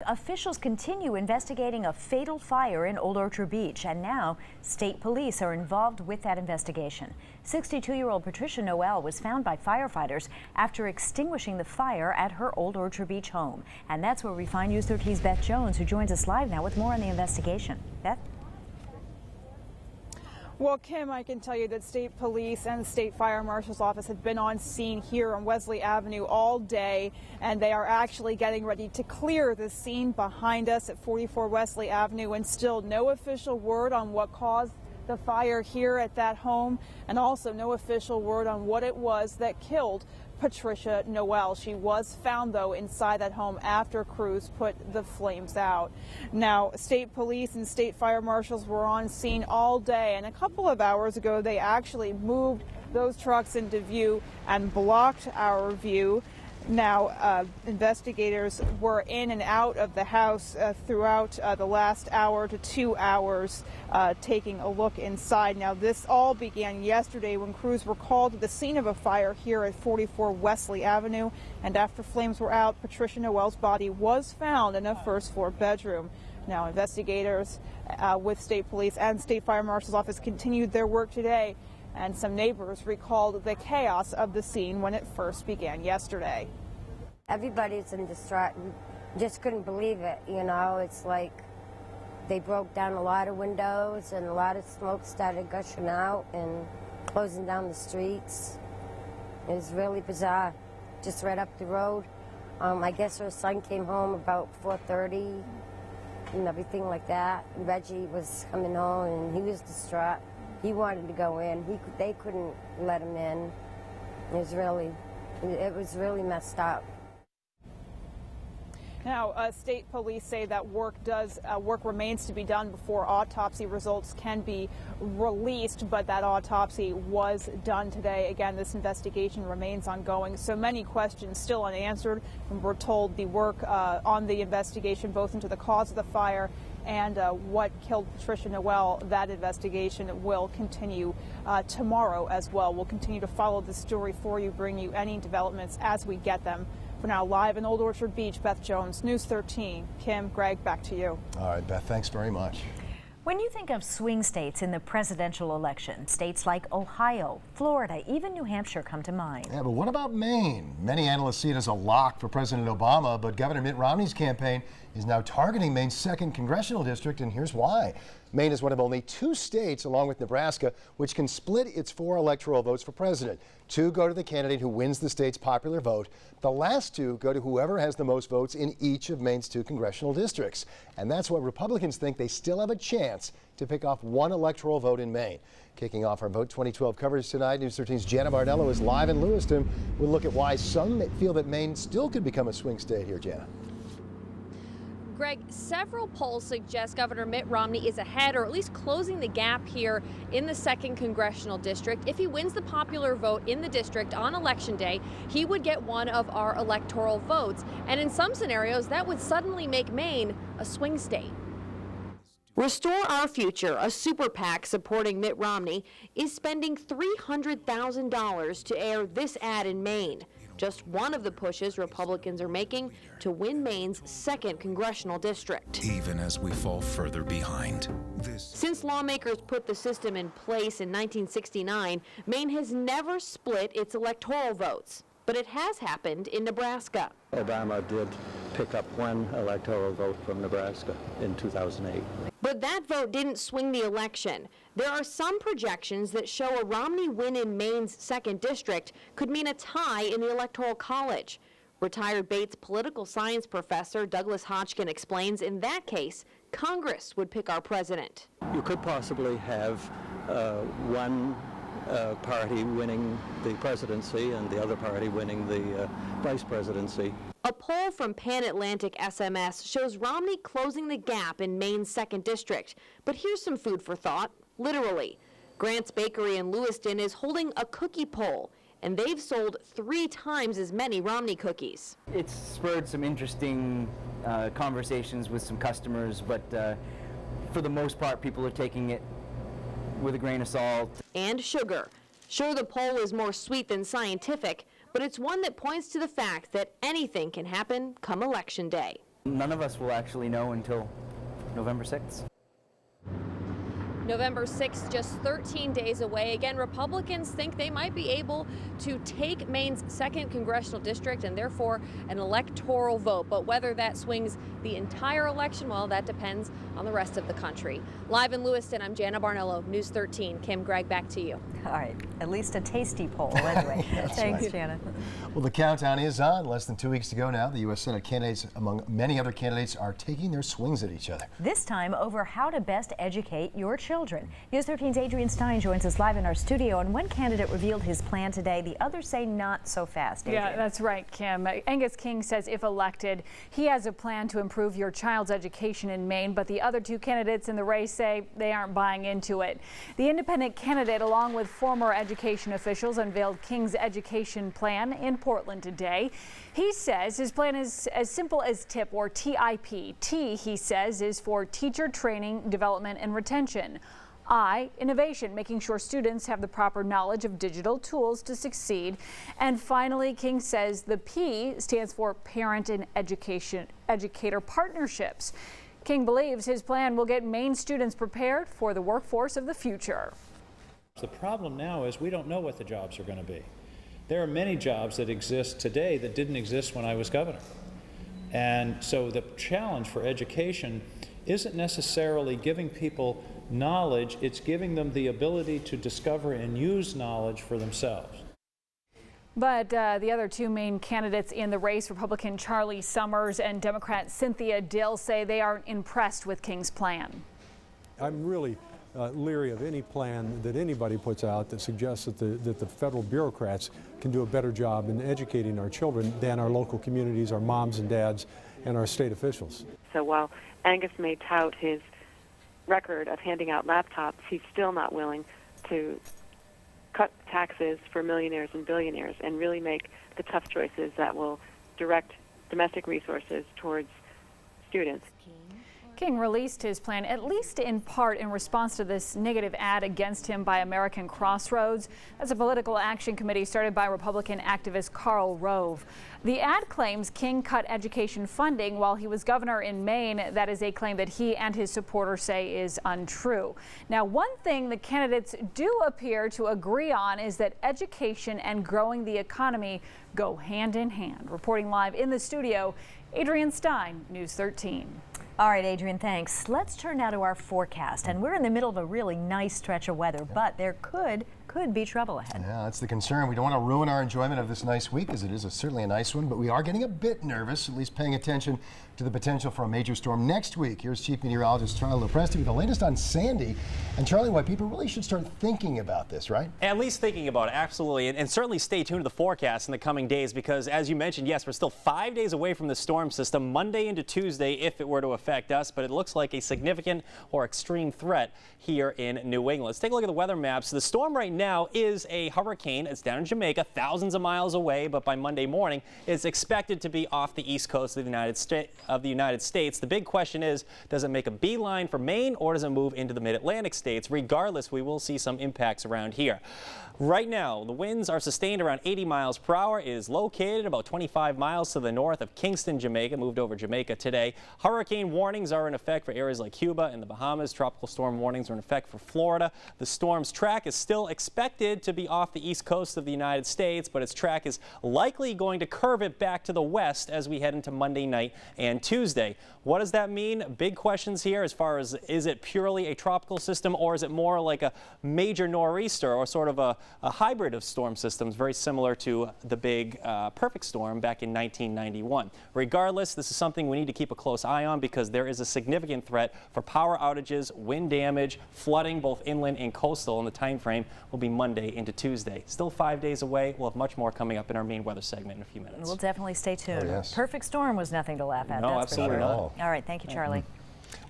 Officials continue investigating a fatal fire in Old Orchard Beach, and now state police are involved with that investigation. 62-year-old Patricia Noel was found by firefighters after extinguishing the fire at her Old Orchard Beach home. And that's where we find News 13's Beth Jones, who joins us live now with more on the investigation. Beth? Well, Kim, I can tell you that state police and the state fire marshal's office have been on scene here on Wesley Avenue all day, and they are actually getting ready to clear the scene behind us at 44 Wesley Avenue, and still no official word on what caused the fire here at that home, and also no official word on what it was that killed Patricia Noel. She was found, though, inside that home after crews put the flames out. Now, state police and state fire marshals were on scene all day, and a couple of hours ago they actually moved those trucks into view and blocked our view. Now, investigators were in and out of the house throughout the last hour to 2 hours, taking a look inside. Now, this all began yesterday when crews were called to the scene of a fire here at 44 Wesley Avenue. And after flames were out, Patricia Noel's body was found in a first-floor bedroom. Now, investigators with state police and state fire marshal's office continued their work today. And some neighbors recalled the chaos of the scene when it first began yesterday. Everybody's in distraught and just couldn't believe it, you know. It's like they broke down a lot of windows and a lot of smoke started gushing out and closing down the streets. It was really bizarre, just right up the road. I guess her son came home about 4:30 and everything like that. Reggie was coming home and he was distraught. He wanted to go in. They couldn't let him in. It was really messed up. Now, state police say that work remains to be done before autopsy results can be released, but that autopsy was done today. Again, this investigation remains ongoing. So many questions still unanswered, and we're told the work on the investigation, both into the cause of the fire and what killed Patricia Noel, that investigation will continue tomorrow as well. We'll continue to follow the story for you, bring you any developments as we get them. For now, live in Old Orchard Beach, Beth Jones, News 13. Kim, Greg, back to you. All right, Beth, thanks very much. When you think of swing states in the presidential election, states like Ohio, Florida, even New Hampshire come to mind. Yeah, but what about Maine? Many analysts see it as a lock for President Obama, but Governor Mitt Romney's campaign is now targeting Maine's 2nd congressional district, and here's why. Maine is one of only 2 states, along with Nebraska, which can split its 4 electoral votes for president. 2 go to the candidate who wins the state's popular vote. The last 2 go to whoever has the most votes in each of Maine's 2 congressional districts. And that's why Republicans think they still have a chance to pick off 1 electoral vote in Maine. Kicking off our Vote 2012 coverage tonight, News 13's Jana Bardello is live in Lewiston. We'll look at why some feel that Maine still could become a swing state here, Jana. Greg, several polls suggest Governor Mitt Romney is ahead, or at least closing the gap here in the 2nd congressional district. If he wins the popular vote in the district on Election Day, he would get 1 of our electoral votes. And in some scenarios, that would suddenly make Maine a swing state. Restore Our Future, a super PAC supporting Mitt Romney, is spending $300,000 to air this ad in Maine. Just one of the pushes Republicans are making to win Maine's 2nd congressional district. Even as we fall further behind. Since lawmakers put the system in place in 1969, Maine has never split its electoral votes. But it has happened in Nebraska. Obama did pick up 1 electoral vote from Nebraska in 2008. But that vote didn't swing the election. There are some projections that show a Romney win in Maine's 2nd district could mean a tie in the Electoral College. Retired Bates political science professor Douglas Hodgkin explains in that case, Congress would pick our president. You could possibly have one party winning the presidency and the other party winning the vice presidency. A poll from Pan Atlantic SMS shows Romney closing the gap in Maine's 2nd district. But here's some food for thought, literally. Grant's Bakery in Lewiston is holding a cookie poll, and they've sold 3 times as many Romney cookies. It's spurred some interesting conversations with some customers, but for the most part, people are taking it with a grain of salt. And sugar. Sure, the poll is more sweet than scientific, but it's one that points to the fact that anything can happen come Election Day. None of us will actually know until November 6th. November 6th, just 13 days away. Again, Republicans think they might be able to take Maine's 2nd congressional district and therefore an electoral vote. But whether that swings the entire election, well, that depends on the rest of the country. Live in Lewiston, I'm Jana Barnello, News 13. Kim, Greg, back to you. All right, at least a tasty poll anyway. Thanks, right. Jana. Well, the countdown is on. Less than 2 weeks to go now. The U.S. Senate candidates, among many other candidates, are taking their swings at each other. This time over how to best educate your children. News 13's Adrian Stein joins us live in our studio, and one candidate revealed his plan today. The others say not so fast. Adrian. Yeah, that's right, Kim. Angus King says if elected, he has a plan to improve your child's education in Maine, but the other two candidates in the race say they aren't buying into it. The independent candidate, along with former education officials, unveiled King's education plan in Portland today. He says his plan is as simple as TIP, or TIP. T, he says, is for teacher training, development, and retention. I, innovation, making sure students have the proper knowledge of digital tools to succeed. And finally, King says the P stands for parent and educator partnerships. King believes his plan will get Maine students prepared for the workforce of the future. The problem now is we don't know what the jobs are going to be. There are many jobs that exist today that didn't exist when I was governor. And so the challenge for education isn't necessarily giving people knowledge, it's giving them the ability to discover and use knowledge for themselves. But the other two main candidates in the race, Republican Charlie Summers and Democrat Cynthia Dill, say they aren't impressed with King's plan. I'm really leery of any plan that anybody puts out that suggests that the federal bureaucrats can do a better job in educating our children than our local communities, our moms and dads, and our state officials. So while Angus may tout his record of handing out laptops, he's still not willing to cut taxes for millionaires and billionaires and really make the tough choices that will direct domestic resources towards students. King released his plan, at least in part, in response to this negative ad against him by American Crossroads. That's a political action committee started by Republican activist Karl Rove. The ad claims King cut education funding while he was governor in Maine. That is a claim that he and his supporters say is untrue. Now, one thing the candidates do appear to agree on is that education and growing the economy go hand in hand. Reporting live in the studio, Adrian Stein, News 13. All right, Adrian, thanks. Let's turn now to our forecast. And we're in the middle of a really nice stretch of weather, but there could be trouble ahead. Yeah, that's the concern. We don't want to ruin our enjoyment of this nice week, as it is certainly a nice one, but we are getting a bit nervous, at least paying attention to the potential for a major storm next week. Here's Chief Meteorologist Charlie Lopresti with the latest on Sandy. And Charlie, why people really should start thinking about this, right? At least thinking about it, absolutely. And certainly stay tuned to the forecast in the coming days, because as you mentioned, yes, we're still 5 days away from the storm system, Monday into Tuesday if it were to affect us, but it looks like a significant or extreme threat here in New England. Let's take a look at the weather maps. The storm right now is a hurricane. It's down in Jamaica, thousands of miles away, but by Monday morning, it's expected to be off the east coast of the United States. The big question is, does it make a beeline for Maine, or does it move into the mid-Atlantic states? Regardless, we will see some impacts around here. Right now, the winds are sustained around 80 miles per hour. It is located about 25 miles to the north of Kingston, Jamaica. Moved over Jamaica today. Hurricane warnings are in effect for areas like Cuba and the Bahamas. Tropical storm warnings are in effect for Florida. The storm's track is still expected to be off the east coast of the United States, but its track is likely going to curve it back to the west as we head into Monday night and Tuesday. What does that mean? Big questions here as far as, is it purely a tropical system, or is it more like a major nor'easter, or sort of a hybrid of storm systems, very similar to the big perfect storm back in 1991. Regardless, this is something we need to keep a close eye on, because there is a significant threat for power outages, wind damage, flooding, both inland and coastal, and the time frame will be Monday into Tuesday. Still 5 days away. We'll have much more coming up in our Maine weather segment in a few minutes. We'll definitely stay tuned. Oh, yes. Perfect storm was nothing to laugh at. No, that's absolutely for sure. not. All right, thank you, Charlie.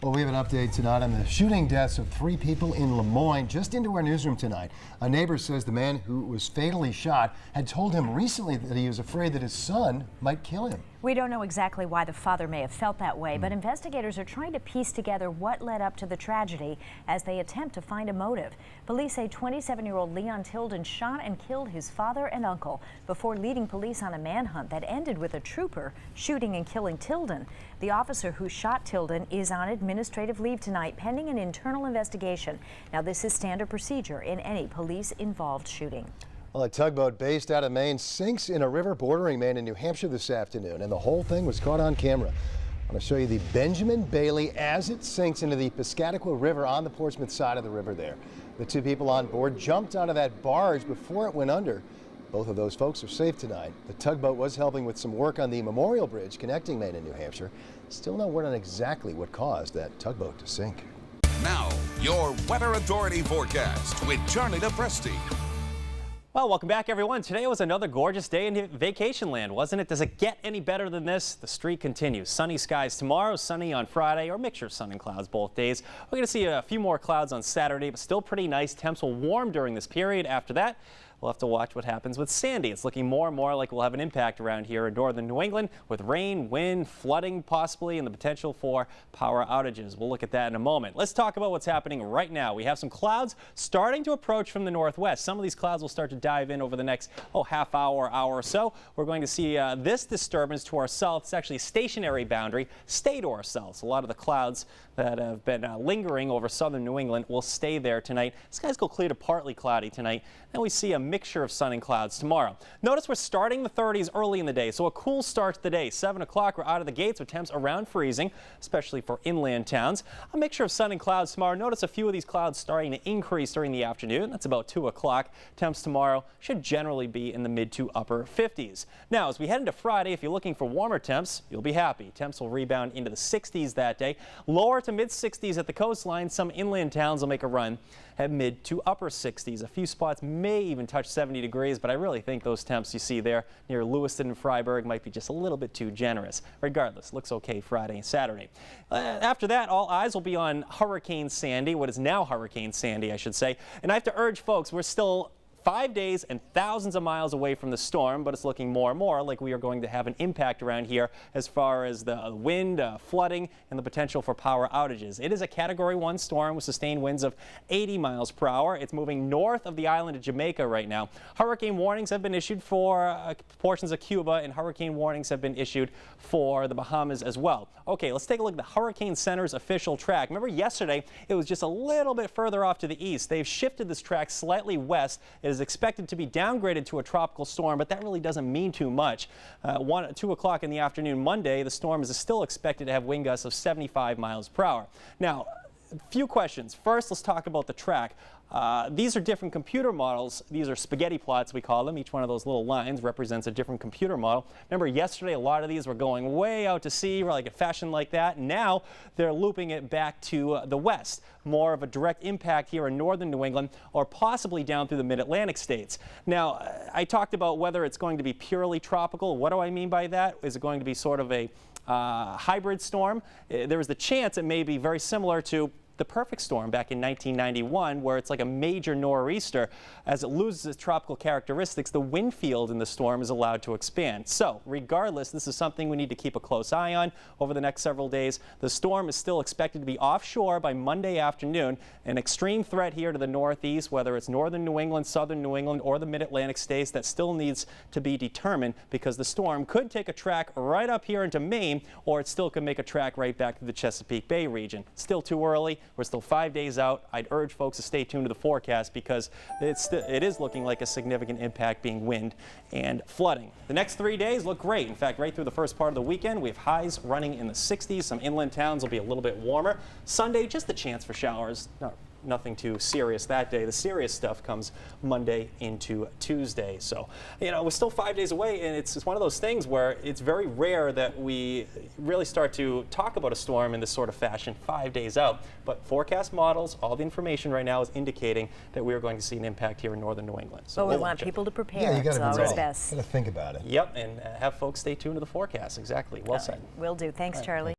Well, we have an update tonight on the shooting deaths of 3 people in Lemoyne. Just into our newsroom tonight, a neighbor says the man who was fatally shot had told him recently that he was afraid that his son might kill him. We don't know exactly why the father may have felt that way, but investigators are trying to piece together what led up to the tragedy as they attempt to find a motive. Police say 27-year-old Leon Tilden shot and killed his father and uncle before leading police on a manhunt that ended with a trooper shooting and killing Tilden. The officer who shot Tilden is on administrative leave tonight pending an internal investigation. Now, this is standard procedure in any police-involved shooting. Well, a tugboat based out of Maine sinks in a river bordering Maine and New Hampshire this afternoon, and the whole thing was caught on camera. I'm going to show you the Benjamin Bailey as it sinks into the Piscataqua River on the Portsmouth side of the river there. The 2 people on board jumped out of that barge before it went under. Both of those folks are safe tonight. The tugboat was helping with some work on the Memorial Bridge connecting Maine and New Hampshire. Still no word on exactly what caused that tugboat to sink. Now, your Weather Authority forecast with Charlie DePresti. Well, welcome back, everyone. Today was another gorgeous day in vacation land, wasn't it? Does it get any better than this? The streak continues. Sunny skies tomorrow, sunny on Friday, or mixture of sun and clouds both days. We're going to see a few more clouds on Saturday, but still pretty nice. Temps will warm during this period. After that, we'll have to watch what happens with Sandy. It's looking more and more like we'll have an impact around here in northern New England with rain, wind, flooding possibly, and the potential for power outages. We'll look at that in a moment. Let's talk about what's happening right now. We have some clouds starting to approach from the northwest. Some of these clouds will start to dive in over the next half hour or so. We're going to see this disturbance to our south. It's actually a stationary boundary, stay to our south. So a lot of the clouds that have been lingering over southern New England will stay there tonight. Skies go clear to partly cloudy tonight. Then we see a mixture of sun and clouds tomorrow. Notice we're starting the 30s early in the day, so a cool start to the day. 7 o'clock, we're out of the gates with temps around freezing, especially for inland towns. A mixture of sun and clouds tomorrow. Notice a few of these clouds starting to increase during the afternoon. That's about 2 o'clock. Temps tomorrow should generally be in the mid to upper 50s. Now, as we head into Friday, if you're looking for warmer temps, you'll be happy. Temps will rebound into the 60s that day. Lower to mid 60s at the coastline. Some inland towns will make a run at mid to upper 60s. A few spots may even touch 70 degrees, but I really think those temps you see there near Lewiston and Freiburg might be just a little bit too generous. Regardless, looks okay Friday and Saturday. After that, all eyes will be on Hurricane Sandy, what is now Hurricane Sandy, I should say. And I have to urge folks, we're still 5 days and thousands of miles away from the storm, but it's looking more and more like we are going to have an impact around here as far as the wind, flooding, and the potential for power outages. It is a Category 1 storm with sustained winds of 80 miles per hour. It's moving north of the island of Jamaica right now. Hurricane warnings have been issued for portions of Cuba, and hurricane warnings have been issued for the Bahamas as well. Okay, let's take a look at the Hurricane Center's official track. Remember yesterday, it was just a little bit further off to the east. They've shifted this track slightly west. It is expected to be downgraded to a tropical storm, but that really doesn't mean too much. 2 o'clock in the afternoon Monday, the storm is still expected to have wind gusts of 75 miles per hour. Now, a few questions. First, let's talk about the track. These are different computer models. These are spaghetti plots, we call them. Each one of those little lines represents a different computer model. Remember, yesterday, a lot of these were going way out to sea, like a fashion like that. Now, they're looping it back to the west. More of a direct impact here in northern New England, or possibly down through the mid-Atlantic states. Now, I talked about whether it's going to be purely tropical. What do I mean by that? Is it going to be sort of a hybrid storm? There is the chance it may be very similar to the perfect storm back in 1991, where it's like a major nor'easter. As it loses its tropical characteristics, the wind field in the storm is allowed to expand. So regardless, this is something we need to keep a close eye on over the next several days. The storm is still expected to be offshore by Monday afternoon. An extreme threat here to the northeast, whether it's northern New England, southern New England, or the mid-Atlantic states, that still needs to be determined, because the storm could take a track right up here into Maine, or it still could make a track right back to the Chesapeake Bay region. Still too early. We're still 5 days out. I'd urge folks to stay tuned to the forecast, because it is looking like a significant impact being wind and flooding. The next 3 days look great. In fact, right through the first part of the weekend, we have highs running in the 60s. Some inland towns will be a little bit warmer. Sunday, just a chance for showers. Nothing too serious that day. The serious stuff comes Monday into Tuesday. So, we're still 5 days away, and it's one of those things where it's very rare that we really start to talk about a storm in this sort of fashion 5 days out. But forecast models, all the information right now is indicating that we are going to see an impact here in northern New England. So we want people to prepare. Yeah, you got to be ready. Best. Got to think about it. Yep, and have folks stay tuned to the forecast. Exactly. Well said. Will do. Thanks, Charlie.